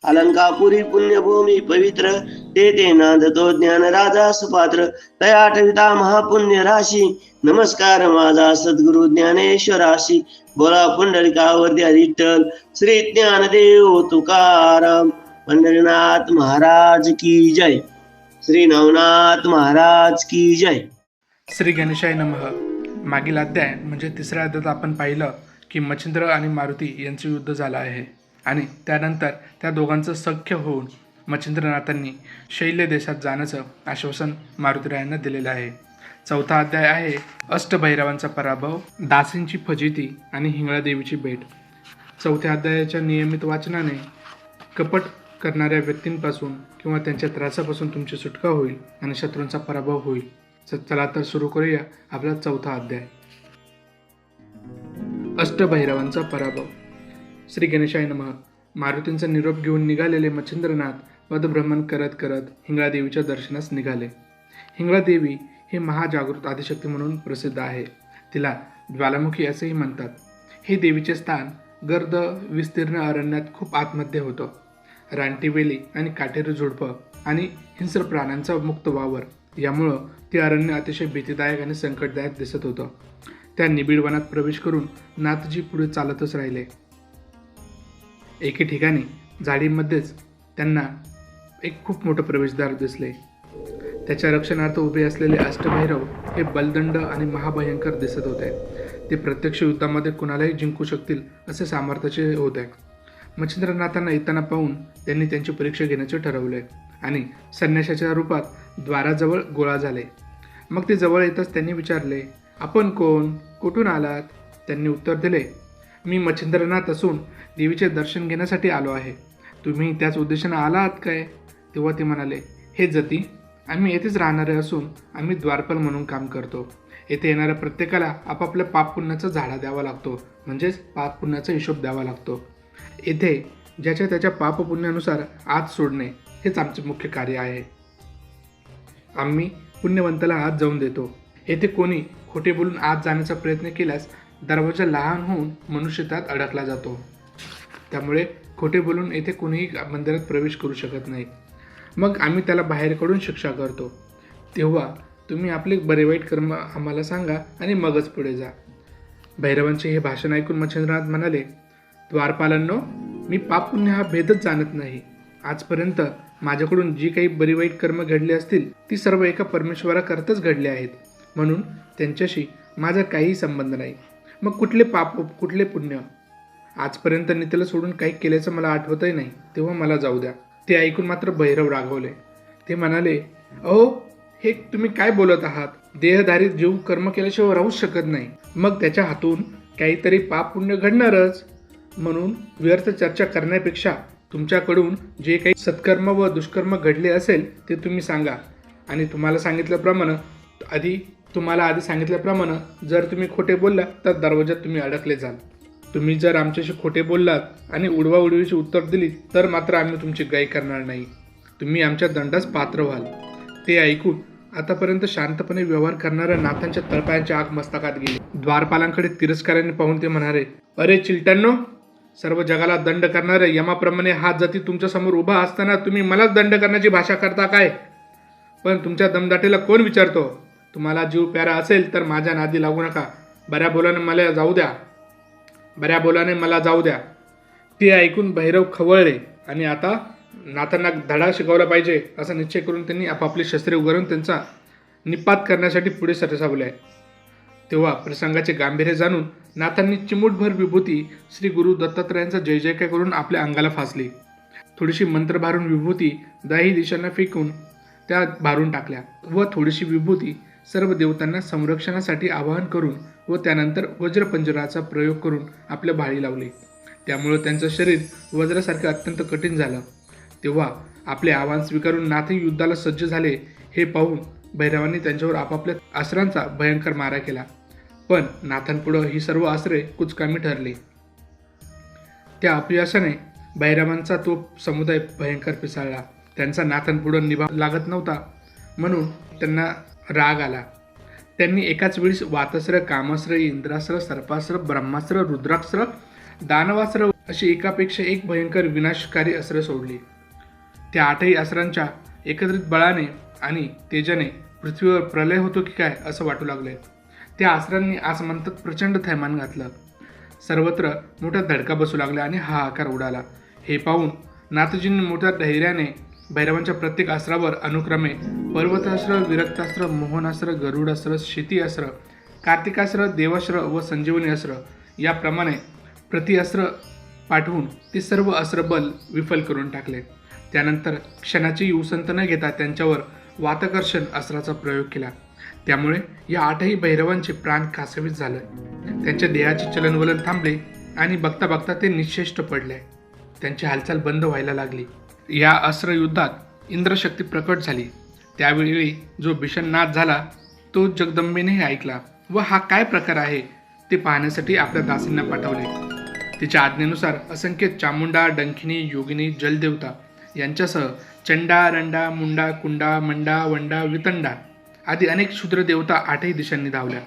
अलंकापुरी पुण्यभूमी पवित्र, तेथे नांदतो ज्ञान राजा सुपात्र. तया आठविता महापुण्य राशी, नमस्कार माझा सद्गुरु ज्ञानेश्वराशी. बोला पुंडलिकावरती विठ्ठल, श्री ज्ञानदेव तुकाराम. पंढरीनाथ महाराज की जय. श्री नवनाथ महाराज की जय. श्री गणेशाय नमः. मागील अध्याय म्हणजे तिसऱ्या अध्यायात आपण पाहिलं की मच्छिंद्र आणि मारुती यांचं युद्ध झालं आहे आणि त्यानंतर त्या दोघांचं सख्य होऊन मच्छिंद्रनाथांनी शैल्य देशात जाण्याचं आश्वासन मारुतीरायांना दिलेलं आहे. चौथा अध्याय आहे अष्टभैरवांचा पराभव, दासींची फजिती आणि हिंगळादेवीची भेट. चौथ्या अध्यायाच्या नियमित वाचनाने कपट करणाऱ्या व्यक्तींपासून किंवा त्यांच्या त्रासापासून तुमची सुटका होईल आणि शत्रूंचा पराभव होईल. चला तर सुरू करूया आपला चौथा अध्याय. अष्टभैरवांचा पराभव. श्री गणेशाय नमः. मारुतींचा निरोप घेऊन निघालेले मच्छिंद्रनाथ पदभ्रमण करत करत हिंगळादेवीच्या दर्शनास निघाले. हिंगळादेवी हे महाजागृत आदिशक्ती म्हणून प्रसिद्ध आहे. तिला ज्वालामुखी असेही म्हणतात. हे देवीचे स्थान गर्द विस्तीर्ण अरण्यात खूप आतमध्ये होतं. रानटी वेली आणि काटेरी झुडपं आणि हिंस्र प्राण्यांचा मुक्त वावर यामुळं ते अरण्य अतिशय भीतीदायक आणि संकटदायक दिसत होतं. त्या निबिड वनात प्रवेश करून नाथजी पुढे चालतच राहिले. एके ठिकाणी झाडीमध्येच त्यांना एक खूप मोठं प्रवेशद्वार दिसले. त्याच्या रक्षणार्थ उभे असलेले अष्टभैरव हे बलदंड आणि महाभयंकर दिसत होते. ते प्रत्यक्ष युद्धामध्ये कुणालाही जिंकू शकतील असे सामर्थ्याचे होते. मच्छिंद्रनाथांना येताना पाहून त्यांनी त्यांची परीक्षा घेण्याचे ठरवले आणि संन्याशाच्या रूपात द्वाराजवळ गोळा झाले. मग ते जवळ येताच त्यांनी विचारले, आपण कोण, कुठून आलात? त्यांनी उत्तर दिले, मी मच्छिंद्रनाथ असून देवीचे दर्शन घेण्यासाठी आलो आहे. तुम्ही त्याच उद्देशाने आला आहात काय? तेव्हा ते म्हणाले, हे जती, आम्ही येथेच राहणारे असून आम्ही द्वारपाल म्हणून काम करतो. येथे येणाऱ्या प्रत्येकाला आपापल्या पाप पुण्याचा झाडा द्यावा लागतो, म्हणजेच पाप पुण्याचा हिशोब द्यावा लागतो. येथे ज्याच्या त्याच्या पाप पुण्यानुसार आत सोडणे हेच आमचे मुख्य कार्य आहे. आम्ही पुण्यवंताला आत जाऊन देतो. येथे कोणी खोटे बोलून आत जाण्याचा प्रयत्न केल्यास दरवाजा लहान होऊन मनुष्य त्यात अडकला जातो. त्यामुळे खोटे बोलून येथे कोणीही मंदिरात प्रवेश करू शकत नाही. मग आम्ही त्याला बाहेर काढून शिक्षा करतो. तेव्हा तुम्ही आपले बरे वाईट कर्म आम्हाला सांगा आणि मगच पुढे जा. भैरवांचे हे भाषण ऐकून मच्छिंद्रनाथ म्हणाले, द्वारपालांनो, मी पाप पुण्य हा भेदच जाणत नाही. आजपर्यंत माझ्याकडून जी काही बरी वाईट कर्म घडली असतील ती सर्व एका परमेश्वराकरताच घडली आहेत, म्हणून त्यांच्याशी माझा काहीही संबंध नाही. मग कुठले पाप कुठले पुण्य? आजपर्यंत नीतीला सोडून काही केल्याचं मला आठवतही नाही, तेव्हा मला जाऊ द्या. ते ऐकून मात्र भैरव रागवले. ते म्हणाले, अहो, हे तुम्ही काय बोलत आहात? देहधारी जीव कर्म केल्याशिवाय राहूच शकत नाही. मग त्याच्या हातून काहीतरी पाप पुण्य घडणारच. म्हणून व्यर्थ चर्चा करण्यापेक्षा तुमच्याकडून जे काही सत्कर्म व दुष्कर्म घडले असेल ते तुम्ही सांगा. आणि तुम्हाला आधी सांगितल्याप्रमाणे जर तुम्ही खोटे बोललात तर दरवाजात तुम्ही अडकले जाल. तुम्ही जर आमच्याशी खोटे बोललात आणि उडवाउडवीची उत्तर दिली तर मात्र आम्ही तुमची गाय करणार नाही. तुम्ही आमच्या दंडास पात्र व्हाल. ते ऐकून आतापर्यंत शांतपणे व्यवहार करणाऱ्या नाथांच्या तळपायांची आग मस्तकात गेली. द्वारपालांकडे तिरस्काराने पाहून ते म्हणाले, अरे चिलटांनो, सर्व जगाला दंड करणाऱ्या यमाप्रमाणे हा जती तुमच्यासमोर उभा असताना तुम्ही मलाच दंड करण्याची भाषा करता काय? पण तुमच्या दमदाटीला कोण विचारतो? तुम्हाला जीव प्यारा असेल तर माझ्या नादी लागू नका. बऱ्या बोलाने मला जाऊ द्या. ते ऐकून भैरव खवळले आणि आता नाथांना धडा शिकवला पाहिजे असा निश्चय करून त्यांनी आपापली शस्त्रे उगारून त्यांचा निपात करण्यासाठी पुढे सरसावले. तेव्हा प्रसंगाचे गांभीर्य जाणून नाथांनी चिमूटभर विभूती श्री गुरु दत्तात्रयांचा जय जयकार करून आपल्या अंगाला फासली. थोडीशी मंत्र भारून विभूती दाही दिशांना फेकून त्या भारून टाकल्या व थोडीशी विभूती सर्व देवतांना संरक्षणासाठी आवाहन करून व त्यानंतर वज्रपंजराचा प्रयोग करून आपल्या भाळी लावली. त्यामुळे त्यांचं शरीर वज्रासारखं अत्यंत कठीण झालं. तेव्हा आपले आव्हान स्वीकारून नाथही युद्धाला सज्ज झाले. हे पाहून भैरवांनी त्यांच्यावर आपापल्या अस्त्रांचा भयंकर मारा केला. पण नाथांपुढं ही सर्व अस्त्रे कुचकामी ठरली. त्या अपयशाने भैरवांचा तो समुदाय भयंकर पिसाळला. त्यांचा नाथांपुढं निभा लागत नव्हता म्हणून त्यांना राग आला. त्यांनी एकाच वेळी वातास्त्र, कामास्त्र, इंद्रास्त्र, सर्पास्त्र, ब्रह्मास्त्र, रुद्रास्त्र, दानवास्त्र अशी एकापेक्षा एक भयंकर विनाशकारी अस्त्र सोडली. त्या 8ही अस्त्रांच्या एकत्रित बळाने आणि तेजाने पृथ्वीवर प्रलय होतो की काय असं वाटू लागले. त्या अस्त्रांनी आसमंतात प्रचंड थैमान घातलं. सर्वत्र मोठा धडका बसू लागला आणि हाहाकार उडाला. हे पाहून नाथजींनी मोठ्या धैर्याने भैरवांच्या प्रत्येक अस्त्रावर अनुक्रमे पर्वतास्त्र, विरक्तास्त्र, मोहनास्त्र, गरुडास्त्र, क्षिती अस्त्र, कार्तिकास्त्र, देवास्त्र व संजीवनी अस्त्र याप्रमाणे प्रतिअस्त्र पाठवून ते सर्व अस्त्रबल विफल करून टाकले. त्यानंतर क्षणाची उसंत न घेता त्यांच्यावर वातकर्षण अस्त्राचा प्रयोग केला. त्यामुळे या 8ही भैरवांचे प्राण कासवीत झाले. त्यांच्या देहाचे चलनवलन थांबले आणि बघता बघता ते निश्चेष्ट पडले. त्यांची हालचाल बंद व्हायला लागली. या अस्त्रयुद्धात इंद्रशक्ती प्रकट झाली. त्यावेळी जो भीषण नाद झाला तो जगदंबेनेही ऐकला व हा काय प्रकार आहे ते पाहण्यासाठी आपल्या दासींना पाठवले. तिच्या आज्ञेनुसार असंख्य चामुंडा, डंखिनी, योगिनी, जलदेवता यांच्यासह चंडा, रंडा, मुंडा, कुंडा, मंडा, वंडा, वितंडा आदी अनेक क्षुद्र देवता 8ही दिशांनी धावल्या.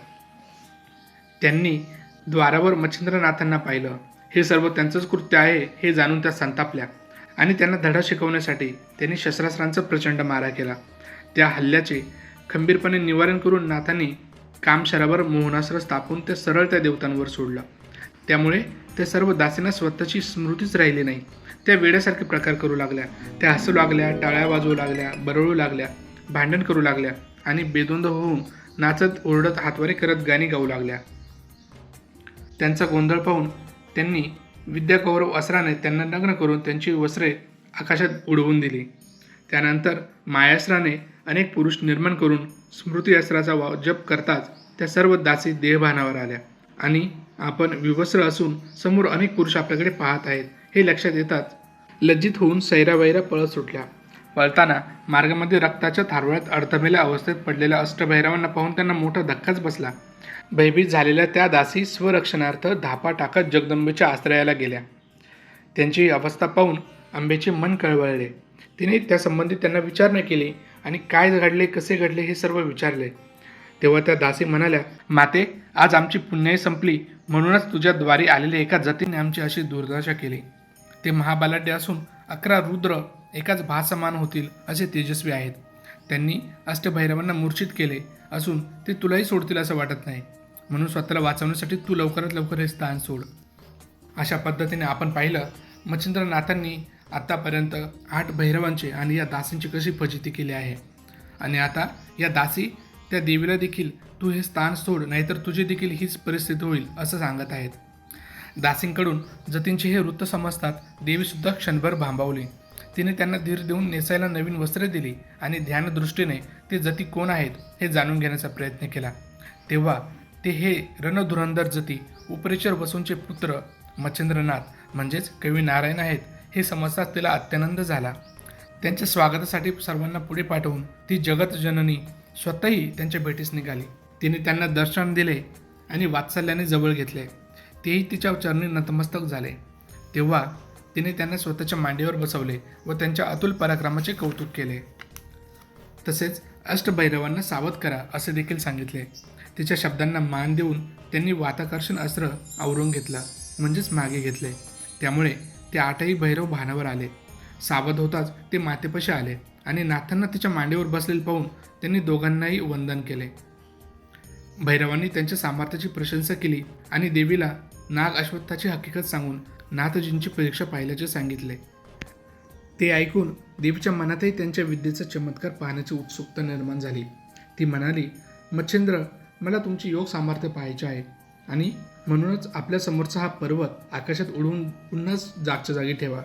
त्यांनी द्वारावर मच्छिंद्रनाथांना पाहिलं. हे सर्व त्यांचंच कृत्य आहे हे जाणून त्या संतापल्या आणि त्यांना धडा शिकवण्यासाठी त्यांनी शस्त्रास्त्रांचा प्रचंड मारा केला. त्या हल्ल्याचे खंबीरपणे निवारण करून नाथांनी कामशरावर मोहनास्त्र स्थापून ते सरळ त्या देवतांवर सोडलं. त्यामुळे त्या सर्व दासींना स्वतःची स्मृतीच राहिली नाही. त्या वेड्यासारखे प्रकार करू लागल्या. त्या हसू लागल्या, टाळ्या वाजवू लागल्या, बरळू लागल्या, भांडण करू लागल्या आणि बेधुंद होऊन नाचत ओरडत हातवारे करत गाणी गाऊ लागल्या. त्यांचा गोंधळ पाहून त्यांनी विद्याकौरव अस्त्राने त्यांना नग्न करून त्यांची वस्त्रे आकाशात उडवून दिली. त्यानंतर मायास्त्राने अनेक पुरुष निर्माण करून स्मृती अस्त्राचा जप करताच त्या सर्व दासी देहभानावर आल्या आणि आपण विवस्त्र असून समोर अनेक पुरुष आपल्याकडे पाहत आहेत हे लक्षात येताच लज्जित होऊन सैरावैरा पळत सुटल्या. पळताना मार्गामध्ये रक्ताच्या थारोळ्यात अडथमेल्या अवस्थेत पडलेल्या अष्टभैरवांना पाहून त्यांना मोठा धक्काच बसला. भयभीत झालेल्या त्या दासी स्वरक्षणार्थ धापा टाकत जगदंबेच्या आश्रयाला गेल्या. त्यांची ही अवस्था पाहून अंबेचे मन कळवळले. तिने त्यासंबंधी त्यांना विचारणा केली आणि काय घडले, कसे घडले हे सर्व विचारले. तेव्हा त्या दासी म्हणाल्या, माते, आज आमची पुण्याई संपली म्हणूनच तुझ्या द्वारी आलेल्या एका जतीने आमची अशी दुर्दशा केली. ते महाबलाढ्य असून 11 रुद्र एकाच भासमान होतील असे तेजस्वी आहेत. त्यांनी अष्टभैरवांना मूर्छित केले असून ते तुलाही सोडतील असं वाटत नाही. म्हणून स्वतःला वाचवण्यासाठी तू लवकरात लवकर हे स्थान सोड. अशा पद्धतीने आपण पाहिलं मच्छिंद्रनाथांनी आतापर्यंत 8 भैरवांची आणि या दासींची कशी फजिती केली आहे. आणि आता या दासी त्या देवीला देखील तू हे स्थान सोड नाहीतर तुझी देखील हीच परिस्थिती होईल असं सांगत आहेत. दासींकडून जतींचे हे वृत्त समजतात देवीसुद्धा क्षणभर भांबावली. तिने त्यांना धीर देऊन नेसायला नवीन वस्त्रे दिली आणि ध्यानदृष्टीने ते जती कोण आहेत हे जाणून घेण्याचा प्रयत्न केला. तेव्हा ते हे रणधुरंधर जती उपरेश्वर वसूंचे पुत्र मच्छिंद्रनाथ म्हणजेच कवी नारायण आहेत हे समजताच तिला अत्यानंद झाला. त्यांच्या स्वागतासाठी सर्वांना पुढे पाठवून ती जगत जननी स्वतःही त्यांच्या भेटीस निघाली. तिने त्यांना दर्शन दिले आणि वात्सल्याने जवळ घेतले. तेही तिच्या चरणी नतमस्तक झाले. तेव्हा तिने त्यांना स्वतःच्या मांडीवर बसवले व त्यांच्या अतुल पराक्रमाचे कौतुक केले. तसेच अष्टभैरवांना सावध करा असे देखील सांगितले. तिच्या शब्दांना मान देऊन त्यांनी वाताकर्षण अस्त्र आवरून घेतला म्हणजेच मागे घेतले. त्यामुळे ते 8ही भैरव भानावर आले. सावध होताच ते मातेपाशी आले आणि नाथांना तिच्या मांडीवर बसलेले पाहून त्यांनी दोघांनाही वंदन केले. भैरवांनी त्यांच्या सामर्थ्याची प्रशंसा केली आणि देवीला नाग अश्वत्थाची हकीकत सांगून नाथजींची परीक्षा पाहिल्याचे सांगितले. ते ऐकून देवीच्या मनातही त्यांच्या विद्येचा चमत्कार पाहण्याची उत्सुकता निर्माण झाली. ती म्हणाली, मच्छिंद्र, मला तुमची योग सामर्थ्य पाहायचे आहे आणि म्हणूनच आपल्या समोरचा हा पर्वत आकाशात उडवून पुन्हा जागच्या जागी ठेवा.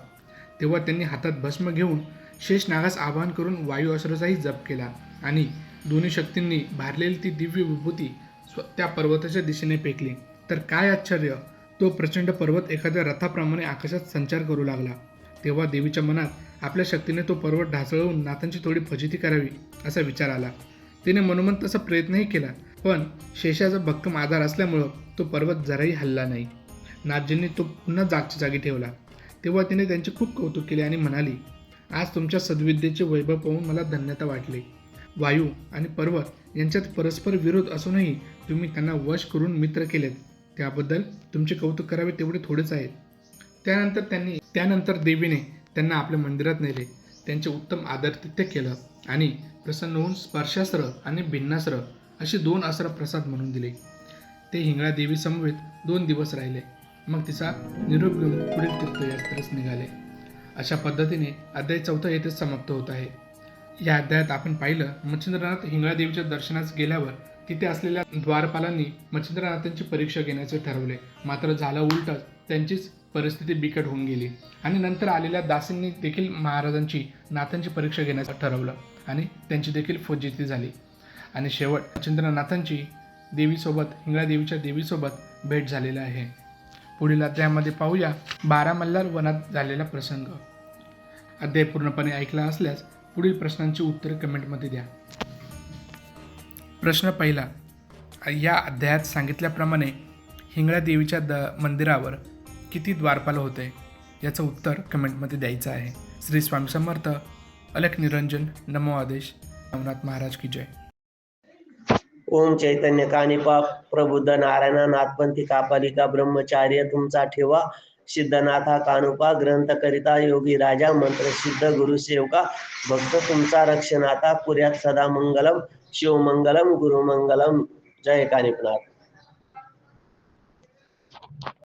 तेव्हा त्यांनी हातात भस्म घेऊन शेषनागास आवाहन करून वायू अस्त्राचाही जप केला आणि दोन्ही शक्तींनी भारलेली ती दिव्य विभूती त्या पर्वताच्या दिशेने फेकली. तर काय आश्चर्य, तो प्रचंड पर्वत एखाद्या रथाप्रमाणे आकाशात संचार करू लागला. तेव्हा देवीच्या मनात आपल्या शक्तीने तो पर्वत ढासळवून नाथांची थोडी फजिती करावी असा विचार आला. तिने मनोमन तसा प्रयत्नही केला, पण शेषाचा भक्कम आधार असल्यामुळं तो पर्वत जराही हलला नाही. नाथजींनी तो पुन्हा जागच्या जागी ठेवला. तेव्हा तिने त्यांचे खूप कौतुक केले आणि म्हणाली, आज तुमच्या सद्विद्येचे वैभव पाहून मला धन्यता वाटली. वायू आणि पर्वत यांच्यात परस्पर विरोध असूनही तुम्ही त्यांना वश करून मित्र केलेत, त्याबद्दल तुमचे कौतुक करावे तेवढे थोडेच आहेत. त्यानंतर देवीने त्यांना आपल्या मंदिरात नेले, त्यांचे उत्तम आदरातिथ्य केलं आणि प्रसन्न होऊन स्पर्शास्त्र आणि भिन्नास्त्र अशी 2 अस्त्र प्रसाद म्हणून दिले. ते हिंगळा देवी समवेत 2 दिवस राहिले. मग तिचा निरोप घेऊन पुढील तीर्थयात्रेस निघाले. अशा पद्धतीने अध्याय 4 येथे समाप्त होत आहे. या अध्यायात आपण पाहिलं, मच्छिंद्रनाथ हिंगळा देवीच्या दर्शनास गेल्यावर तिथे असलेल्या द्वारपालांनी मच्छिंद्रनाथांची परीक्षा घेण्याचे ठरवले. मात्र झालं उलटच, त्यांचीच परिस्थिती बिकट होऊन गेली आणि नंतर आलेल्या दासींनी देखील महाराजांची नाथांची परीक्षा घेण्याचं ठरवलं आणि त्यांची देखील फजिती झाली. आणि शेवट मच्छिंद्रनाथांची देवीसोबत, हिंगळा देवीच्या देवीसोबत भेट झालेला आहे. पुढील अध्यायामध्ये पाहूया 12 मल्हार वनात झालेला प्रसंग. अध्याय पूर्णपणे ऐकला असल्यास पुढील प्रश्नांची उत्तरे कमेंटमध्ये द्या. प्रश्न पहिला, या अध्यायात सांगितल्याप्रमाणे हिंगळा देवीच्या मंदिरावर किती द्वारपाल होते? याचं उत्तर कमेंटमध्ये द्यायचं आहे. श्री स्वामी समर्थ. अलख निरंजन. नमो आदेश. नवनाथ महाराज की जय. ओम चैतन्य कानिपा प्रबुद्ध नारायण नाथपंथी कापालिका ब्रह्मचार्य तुमचा ठेवा. सिद्धनाथा कानुपा ग्रंथ करिता योगी राजा मंत्र सिद्ध गुरु सेवका भक्त तुमचा रक्षणाता कुर्यात सदा मंगलम शिवमंगलम गुरुमंगलम. जय कानिपनाथ.